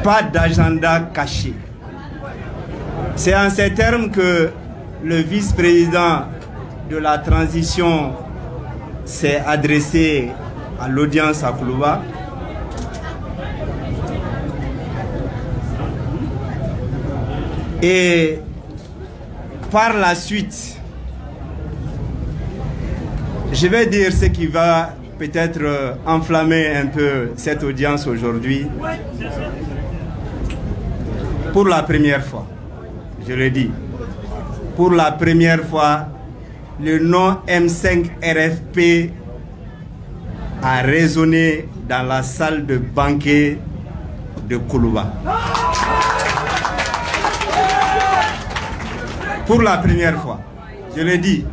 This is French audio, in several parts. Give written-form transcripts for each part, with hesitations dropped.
pas d'agenda caché. C'est en ces termes que le vice-président de la transition s'est adressé à l'audience à Koulouba. Et par la suite, je vais dire ce qui va peut-être enflammer un peu cette audience aujourd'hui. Pour la première fois, je le dis, pour la première fois, le nom M5 RFP a résonné dans la salle de banquet de Koulouba. Pour la première fois, je le dis,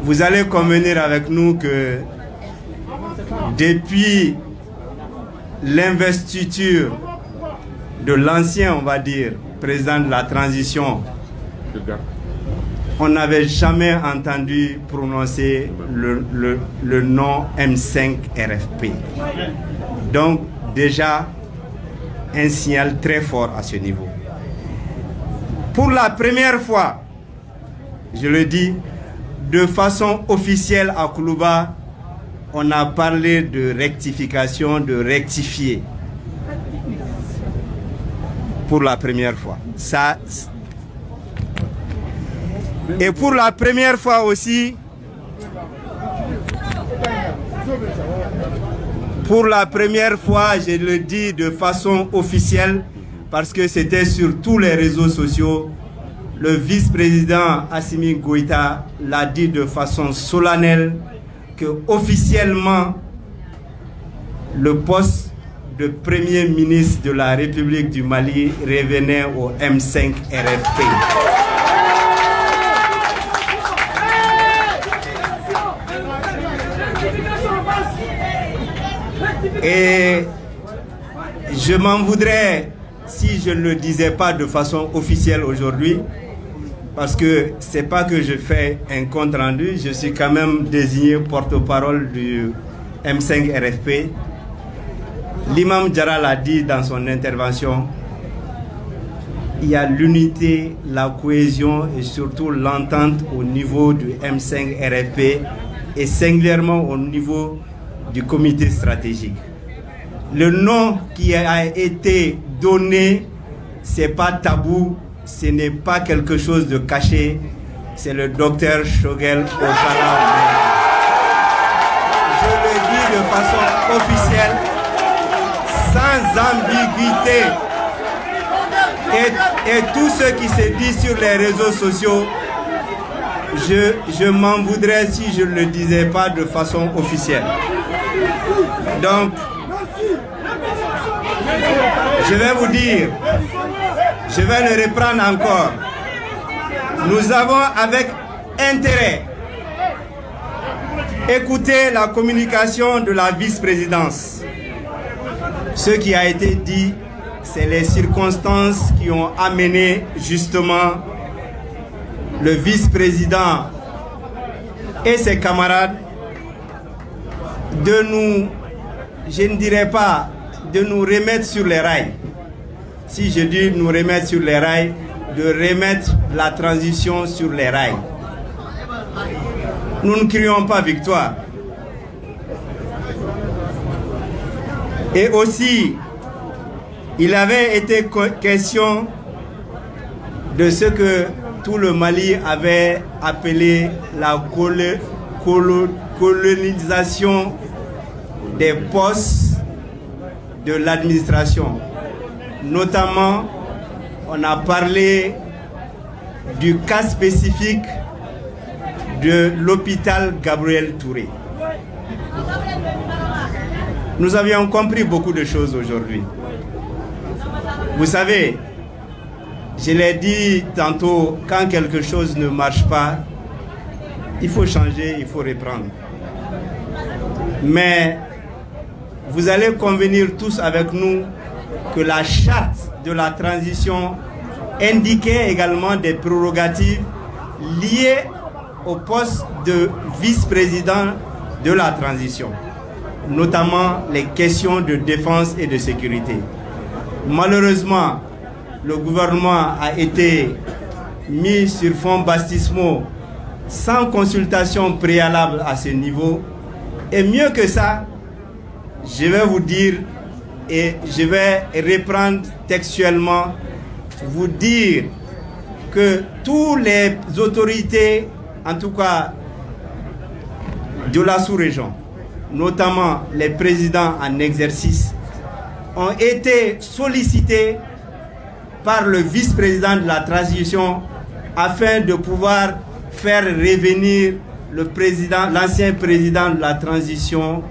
vous allez convenir avec nous que depuis l'investiture de l'ancien, on va dire, président de la transition, on n'avait jamais entendu prononcer le nom M5 RFP. Donc déjà, un signal très fort à ce niveau. Pour la première fois, je le dis, de façon officielle à Koulouba, on a parlé de rectification, de rectifier. Pour la première fois. Ça. Et pour la première fois aussi, pour la première fois, je le dis de façon officielle, parce que c'était sur tous les réseaux sociaux, le vice-président Assimi Goïta l'a dit de façon solennelle que officiellement le poste de Premier ministre de la République du Mali revenait au M5 RFP. Et je m'en voudrais si je ne le disais pas de façon officielle aujourd'hui, parce que c'est pas que je fais un compte rendu, je suis quand même désigné porte-parole du M5 RFP. L'imam Diarra l'a dit dans son intervention, il y a l'unité, la cohésion et surtout l'entente au niveau du M5 RFP et singulièrement au niveau du comité stratégique. Le nom qui a été donné, c'est pas tabou, ce n'est pas quelque chose de caché, c'est le docteur Choguel Okala. Je le dis de façon officielle, sans ambiguïté. Et tout ce qui se dit sur les réseaux sociaux, je m'en voudrais si je ne le disais pas de façon officielle. Donc, je vais vous dire, je vais le reprendre encore. Nous avons avec intérêt écouté la communication de la vice-présidence. Ce qui a été dit, c'est les circonstances qui ont amené justement le vice-président et ses camarades de nous, je ne dirais pas de nous remettre sur les rails. Si je dis nous remettre sur les rails, de remettre la transition sur les rails. Nous ne crions pas victoire. Et aussi, il avait été question de ce que tout le Mali avait appelé la colonisation des postes de l'administration. Notamment, on a parlé du cas spécifique de l'hôpital Gabriel Touré. Nous avions compris beaucoup de choses aujourd'hui. Vous savez, je l'ai dit tantôt, quand quelque chose ne marche pas, il faut changer, il faut reprendre. Mais vous allez convenir tous avec nous que la charte de la transition indiquait également des prérogatives liées au poste de vice-président de la transition. notamment les questions de défense et de sécurité. Malheureusement, le gouvernement a été mis sur fonds baptismaux sans consultation préalable à ce niveau. Et mieux que ça, je vais vous dire, et je vais reprendre textuellement, vous dire que toutes les autorités, en tout cas de la sous-région, notamment les présidents en exercice, ont été sollicités par le vice-président de la transition afin de pouvoir faire revenir l'ancien président de la transition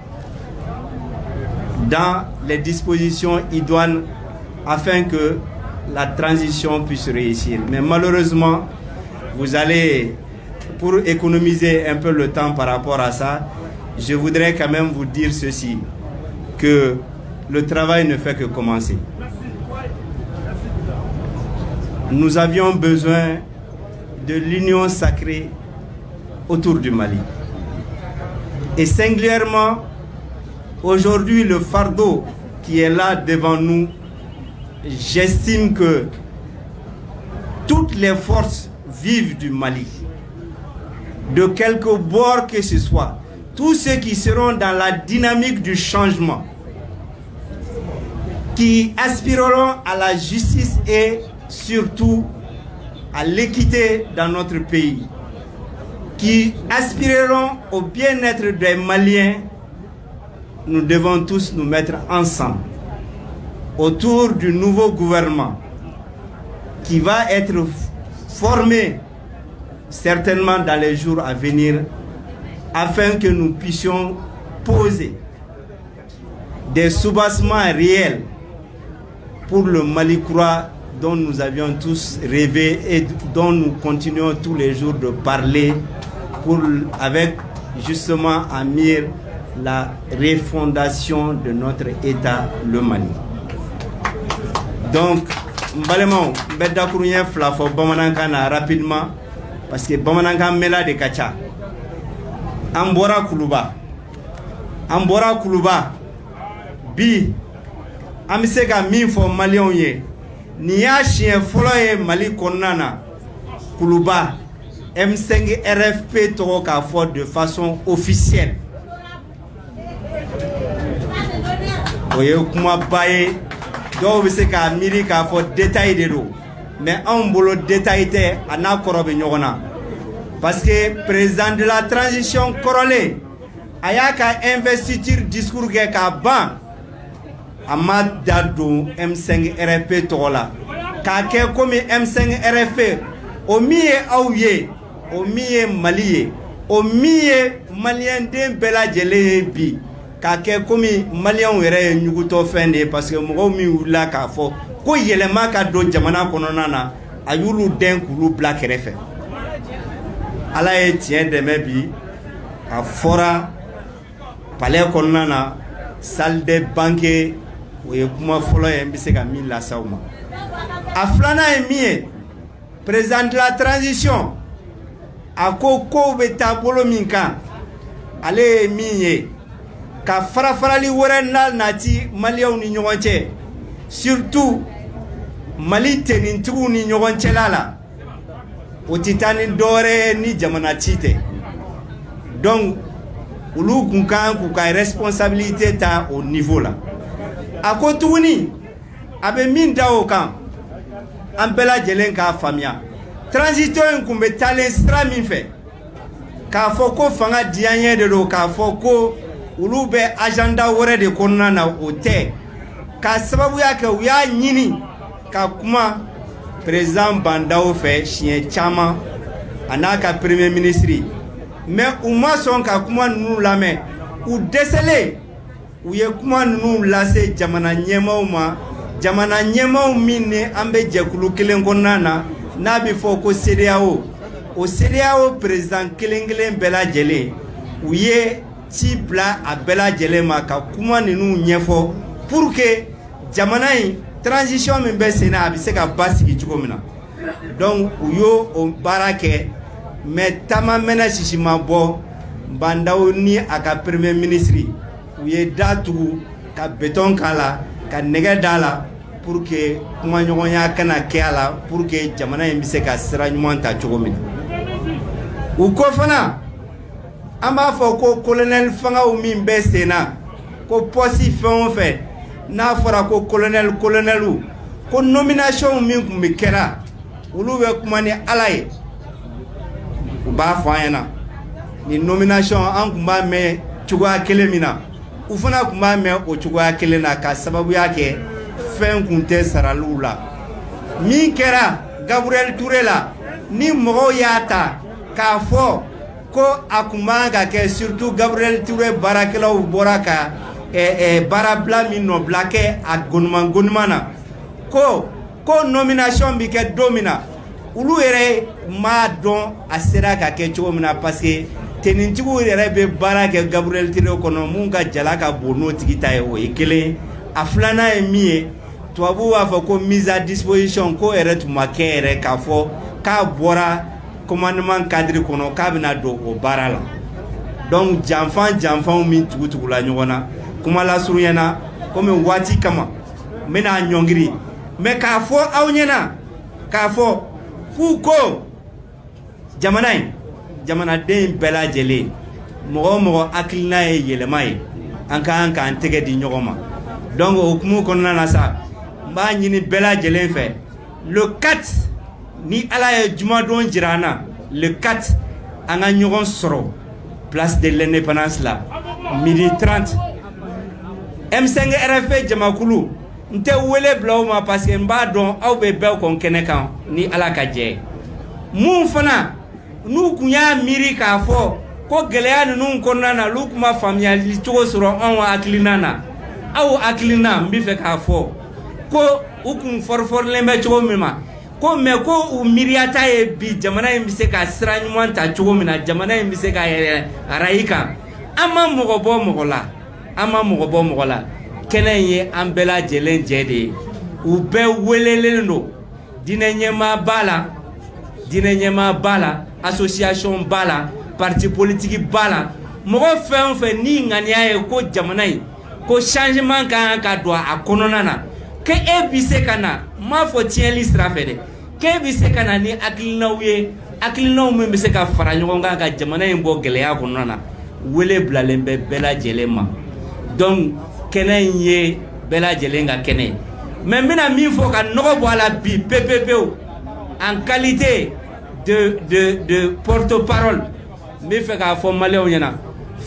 dans les dispositions idoines afin que la transition puisse réussir. Mais malheureusement, vous allez, pour économiser un peu le temps par rapport à ça, je voudrais quand même vous dire ceci, que le travail ne fait que commencer. Nous avions besoin de l'union sacrée autour du Mali. Et singulièrement, aujourd'hui, le fardeau qui est là devant nous, j'estime que toutes les forces vives du Mali, de quelque bord que ce soit, tous ceux qui seront dans la dynamique du changement, qui aspireront à la justice et surtout à l'équité dans notre pays, qui aspireront au bien-être des Maliens, nous devons tous nous mettre ensemble autour du nouveau gouvernement qui va être formé certainement dans les jours à venir afin que nous puissions poser des soubassements réels pour le Mali croix dont nous avions tous rêvé et dont nous continuons tous les jours de parler avec justement à mire la refondation de notre État, le Mali. Donc, Mbalemo, Mbeda Kourouyen Flafo, Bamanankana rapidement, parce que Bamanankan Mela de Kacha. Ambora Koulouba. Bi, Amisega Mifo Malionye. Niya chien foloye Mali Konana. Koulouba. M5 RFP Toroka Fort de façon officielle. Oye kuma baye do be se ka miri ka fo détail de do mais on bolo détail te ana korobe nyogona parce que président de la transition Korolé ayaka investiture discours ke ka ban amad dado M5 RFP tola ka ke comme M5 RFP o miye awye o miye maliye o miye malien den bela jele bi ka ke komi malien were nyuguto fende parce que mo mi wula ka fo ko yelema ka do jamana konona na ayulu den kulu black refe ala e tien de mebi a fora palais konona na salle de banque o ye kuma folo e mbise ka mi la sauma aflana e mie président de la transition akoko beta bolo minka ale miye ka farafarali wɛrɛ nati Maliens ni ɲɔgɔn cɛ surtout Mali tenitigiw ni ɲɔgɔn cɛla la o tɛ taa ni dɔwɛrɛ ni jamana ci tɛ donc olu kun kan k'u ka responsabilité ta au niveau la a ko tuguni a bɛ min da o kan an bɛɛ lajɛlen k'a faamuya transition in kun bɛ taalen sira min fɛ k'a fɔ ko fanga diyaɲɛ de don k'a fɔ ko ulu be agenda wore de konna na ote ka sababu yake u ya nyini ka kuma président Bandao fe chien chama anaka premier ministre mais u ma son ka kuma nu lame u déceler u ye kuma nu lase jamana nyemaw ma jamana nyemaw minne ambe jekulu kelen konna na bi fo ko CEDEAO o CEDEAO président kelen bela jele u ye ci bila a bɛɛ lajɛlen ma ka kuma ninnu ɲɛfɔ pour que jamana in transition min bɛ sen na a bɛ se ka basigi cogo min na donc u y'o o baara kɛ mais taama mɛnɛ sisi ma bɔ Bandao ni a ka premier ministre u ye da tugu ka béton k'a la ka nɛgɛ da la pour que kumaɲɔgɔnya kana kɛ a la pour que jamana in bɛ se ka sira ɲuman ta cogo min na u ko fana an b'a fɔ ko colonel fangaw min bɛ sen na ko poste fɛn o fɛn n'a fɔra ko colonel ko nomination min tun bɛ kɛra olu bɛ kuma ni Ala ye u b'a fɔ an ɲɛna ni nomination an tun b'a mɛn cogoya kelen min na u fana tun b'a mɛn o cogoya kelen na ka sababuya kɛ fɛn tun tɛ saraliw la min kɛra Gabriel Touré la ni mɔgɔw y'a ta k'a fɔ ko a tun man ka kɛ surtout Gabriel Touré baarakɛlaw bɔra ka baarabila min nɔbila kɛ a gonuma na ko nomination bi kɛ don min na olu yɛrɛ m'a dɔn a sera ka kɛ cogo min na parce que tenitigiw yɛrɛ bɛ baara kɛ Gabriel Touré kɔnɔ mun ka jala ka bon n'o tigi ta ye o ye kelen a filanan ye min ye tubabuw b'a fɔ ko mise à disposition ko yɛrɛ tun ma kɛ yɛrɛ k'a fɔ k'a bɔra commandement cadre kɔnɔ k'a bɛna don o baara la donc janfanw min tugutugula ɲɔgɔn na kuma lasurunyana komi waati kama n bɛna ɲɔngiri mais k'a fɔ aw ɲɛna k'a fɔ k'u ko jamana in jamanaden bɛɛ lajɛlen mɔgɔ o mɔgɔ hakilina ye yɛlɛma ye an k'an tɛgɛ di ɲɔgɔn ma donc o hukumu kɔnɔna na sa n b'a ɲini bɛɛ lajɛlen fɛ le 4 ni Ala ye jumadon jira an na le 4 an ka ɲɔgɔn sɔrɔ place de l'indépendance la 12h30 M5 RFP jamakulu n tɛ wele bila aw ma parce que n b'a dɔn aw bɛ bɛɛ kɔn kɛnɛ kan ni Ala ka jɛ mun fana n'u kun y'a miiri k'a fɔ ko gɛlɛya ninnu kɔnɔna na olu kuma faamuyali cogo sɔrɔ anw hakilina na aw hakilina n bɛ fɛ k'a fɔ ko u kun fɔrifɔrilen bɛ cogo min ma ko mais ko u miiriyata ye bi jamana in bɛ se ka sira ɲuman ta cogo min na jamana in bɛ se ka yɛrɛ arayi kan an ma mɔgɔ bɔ mɔgɔ la kɛnɛ in ye an bɛɛ lajɛlen jɛ de ye u bɛɛ welelen don diinɛ ɲɛmaa b'a la association b'a la parti politique b'a la mɔgɔ fɛn o fɛn ni ŋaniya ye ko jamana in ko changement kan ka don a kɔnɔna na ke e bɛ se ka na n m'a fɔ tiɲɛli sira fɛ dɛ ke bɛ se ka na ni hakilinaw ye hakilinaw min bɛ se ka fara ɲɔgɔn kan ka jamana in bɔ gɛlɛya kɔnɔna na wele bilalen bɛ bɛɛ lajɛlen ma donc kɛnɛ in ye bɛɛ lajɛlen ka kɛnɛ mais n bɛna min fɔ ka nɔgɔ bɔ a la bi pepepewu en qualité de porte-parole n bɛ fɛ k'a fɔ maliyɛnw ɲɛna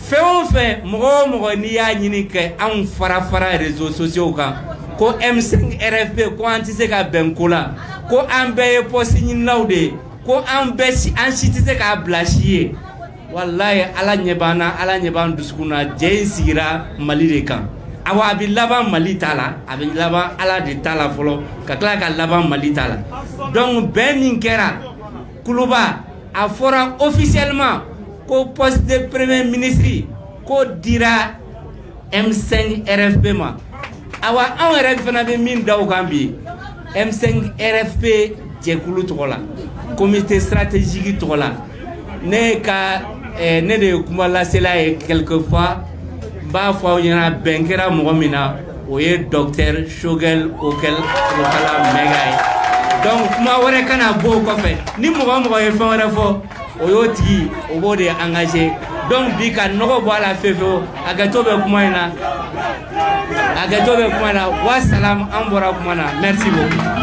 fɛn o fɛn mɔgɔ o mɔgɔ n'i y'a ɲini kɛ anw fara réseaux sociaux kan ko M5 RFP ko an tɛ se ka bɛn ko la ko an bɛɛ ye poste ɲinilaw de ye ko an si tɛ se k'a bila si ye walayi Ala ɲɛ b'an na Ala ɲɛ b'an dusukun na jɛ in sigira Mali de kan awa a bɛ laban Mali ta la a bɛ laban Ala de ta la fɔlɔ ka tila ka laban Mali ta la donc bɛn min kɛra kuluba a fɔra officiellement ko poste de premier ministre ko dira M5 RFP ma awa anw yɛrɛ fana bɛ min da o kan bi M5 RFP jɛkulu tɔgɔ la comité stratégique tɔgɔ la ne de ye kuma lasela ye quelquefois n b'a fɔ aw ɲɛna bɛn kɛra mɔgɔ min na o ye docteur Shogel Okala Mega ye donc kuma wɛrɛ kana bɔ o kɔfɛ ni mɔgɔ o mɔgɔ ye fɛn wɛrɛ fɔ o y'o tigi o b'o de engagé donc bi ka nɔgɔ bɔ a la fewu hakɛto bɛ kuma in na wa salam an bɔra kuma na merci beaucoup